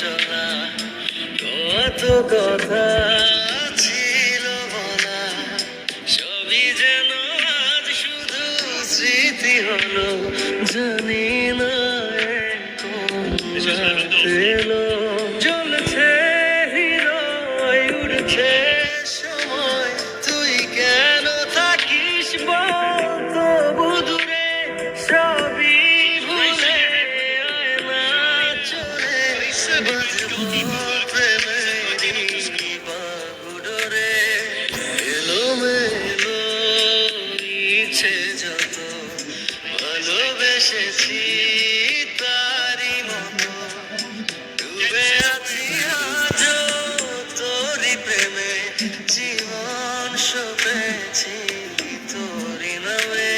চলা কত কথা ছিল বলা, সবই যেন আজ শুধু স্মৃতি হলো। জানি না এখন রাত এলো, জ্বলছে হৃদয়, উড়ছে সময়, তুই কেন থাকিস বল তবু দূরে, সবই ভুলে আয় না চলে, বাঁধবো প্রেমেরই বাহুডোরে। এলোমেলো ইচ্ছে যত ভালোবেসেছি তারি মতো, ডুবে আছি আজও তোরি প্রেমে, জীবন সপেছি তোরি নামে।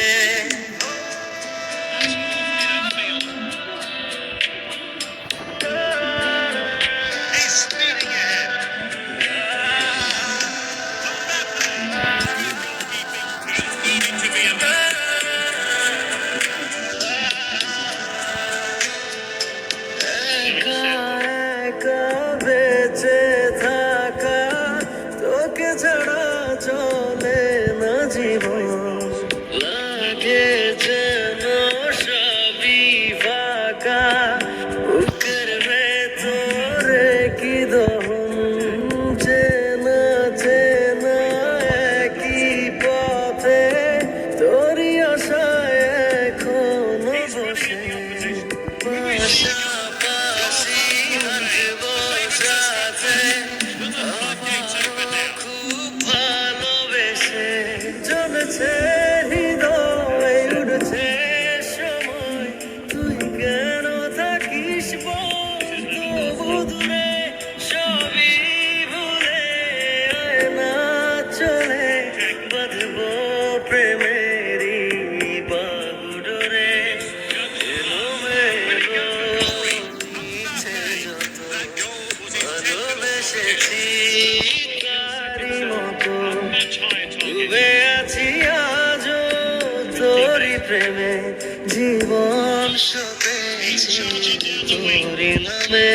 একা একা বেঁচে থাকা, তোকে ছাড়া চলে না জীবন, লাগে যেন সবই ফাঁকা, বুকের ভেতরে কি দহন, চেনা চেনা একই পথে, তোরই আশায় এখনো বসে, পাশাপাশি হাঁটবো সাথে, খুব ভালোবেসে, চলেছে হৃদয়, উড়ছে সময়, তুই কেন থাকিস বল তবু দূরে, সবই ভুলে আয় না চলে, বাঁধবো প্রেমেরই বাহুডোরে। এলোমেলো ইচ্ছে যত ভালোবেসেছি তারি মতো, ডুবে আছি আজও তোরি প্রেমে, জীবন সপেছি তোরি নামে।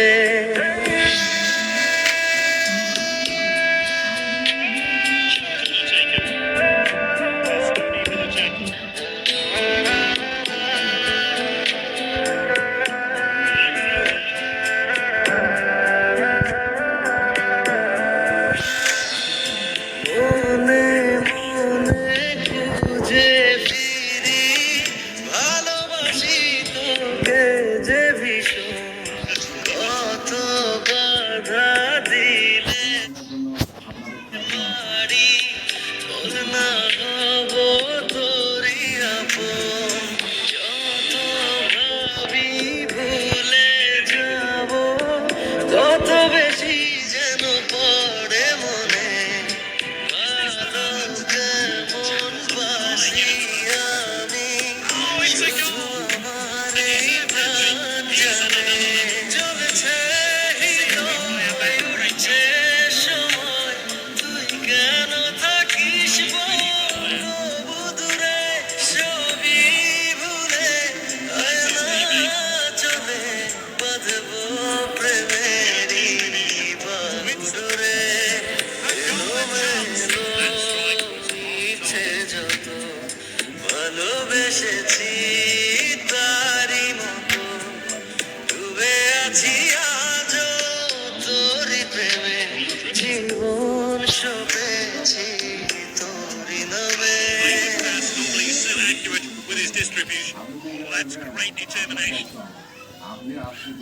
মনে মনে খুঁজে ফিরি, ভালোবাসি তোকে যে ভীষণ, কত বাধা দিলে পারি, তোর না হব তোরই আপন, যত ভাবি ভুলে যাব, তত বেশি যেন পড়ে মনে, ভালো যেমন বাসি আমি, শুধু আমার এই প্রাণ জানে, চলেছে হৃদয়, উড়ছে সময়, তুই কেন থাকিস বল তবু দূরে, সবই ভুলে আয় না চলে, বাঁধবো প্রেমেরই বাহুডোরে। এলোমেলো ইচ্ছে যত ভালোবেসেছি তারি মতো, ডুবে আছি আজও তোরি প্রেমে, জীবন সপেছি তোরি নামে। Normally so accurate with his distribution. Well, that's great determination.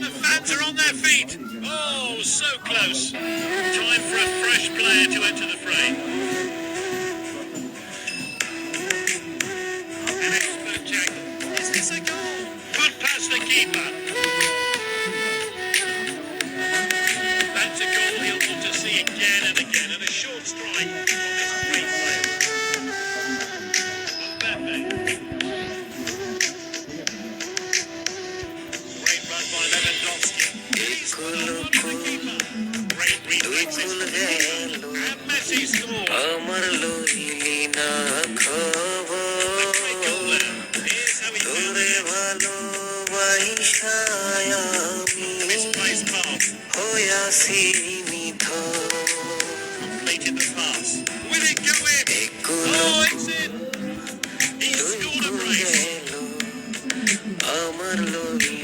The fans are on their feet. Oh, so close. Time for a fresh player to enter the fray. An expert check. Is this a goal? Good pass the keeper. That's a goal he'll want to see again and again, and a short strike from this great player. Mbappe. Great run by Lewandowski. He's the keeper. Great reflexes. And Messi scores. আমার লইলি না খবর, Great goal there. Here's how he তোরে ভালোবাসায় আমি misplaced pass. আসিনি তো Completed the pass. Will it go in? এগুলো Oh, it's in. He তুই scored a কোন brace. গেল আমার লইলি